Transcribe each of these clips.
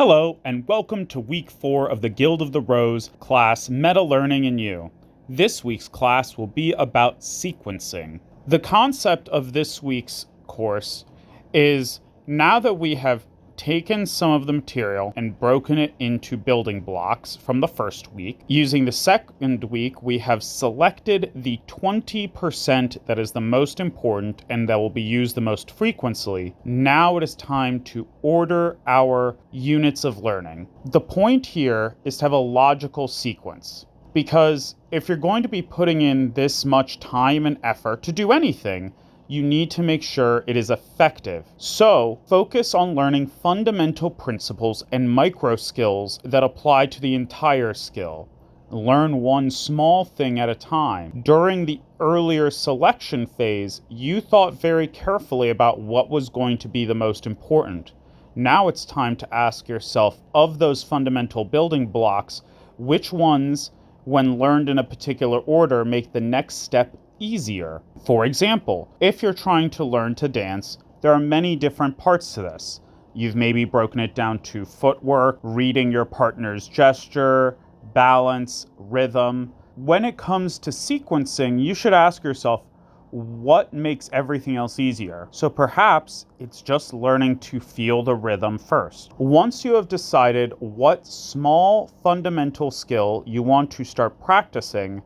Hello, and welcome to week 4 of the Guild of the Rose class, Meta Learning in You. This week's class will be about sequencing. The concept of this week's course is, now that we have taken some of the material and broken it into building blocks from the first week, using the second week, we have selected the 20% that is the most important and that will be used the most frequently. Now it is time to order our units of learning. The point here is to have a logical sequence, because if you're going to be putting in this much time and effort to do anything, you need to make sure it is effective. So, focus on learning fundamental principles and micro skills that apply to the entire skill. Learn one small thing at a time. During the earlier selection phase, you thought very carefully about what was going to be the most important. Now it's time to ask yourself, of those fundamental building blocks, which ones, when learned in a particular order, make the next step easier. For example, if you're trying to learn to dance, there are many different parts to this. You've maybe broken it down to footwork, reading your partner's gesture, balance, rhythm. When it comes to sequencing, you should ask yourself, what makes everything else easier? So perhaps it's just learning to feel the rhythm first. Once you have decided what small fundamental skill you want to start practicing,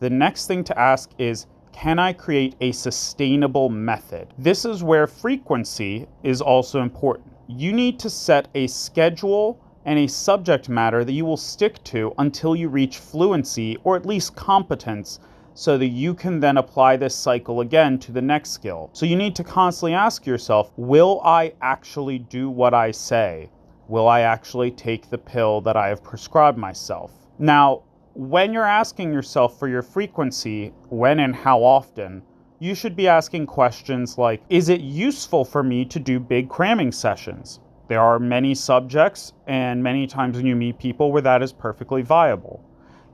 the next thing to ask is, can I create a sustainable method? This is where frequency is also important. You need to set a schedule and a subject matter that you will stick to until you reach fluency, or at least competence, so that you can then apply this cycle again to the next skill. So you need to constantly ask yourself, will I actually do what I say? Will I actually take the pill that I have prescribed myself? Now, when you're asking yourself for your frequency, when and how often, you should be asking questions like, is it useful for me to do big cramming sessions? There are many subjects and many times when you meet people where that is perfectly viable.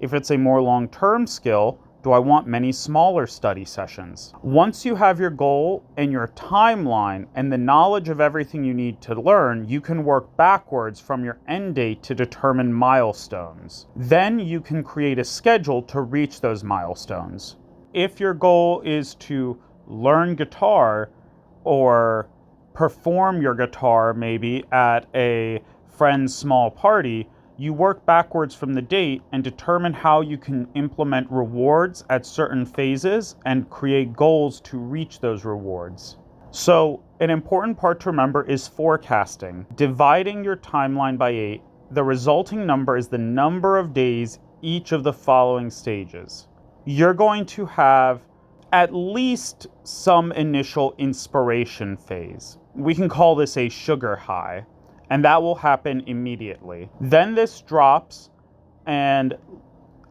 If it's a more long-term skill, do I want many smaller study sessions? Once you have your goal and your timeline and the knowledge of everything you need to learn, you can work backwards from your end date to determine milestones. Then you can create a schedule to reach those milestones. If your goal is to learn guitar or perform your guitar maybe at a friend's small party, you work backwards from the date and determine how you can implement rewards at certain phases and create goals to reach those rewards. So, an important part to remember is forecasting. Dividing your timeline by 8, the resulting number is the number of days each of the following stages. You're going to have at least some initial inspiration phase. We can call this a sugar high, and that will happen immediately. Then this drops, and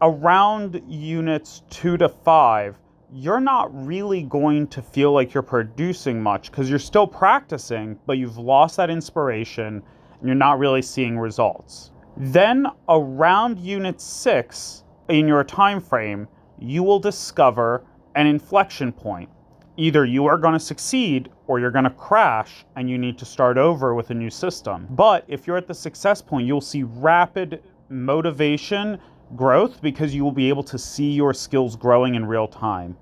around units 2 to 5, you're not really going to feel like you're producing much because you're still practicing, but you've lost that inspiration and you're not really seeing results. Then around unit 6 in your time frame, you will discover an inflection point. Either you are going to succeed or you're going to crash and you need to start over with a new system. But if you're at the success point, you'll see rapid motivation growth because you will be able to see your skills growing in real time.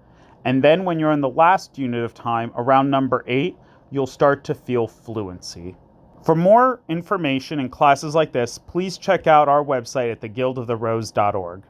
And then when you're in the last unit of time, around number 8, you'll start to feel fluency. For more information and classes like this, please check out our website at theguildoftherose.org.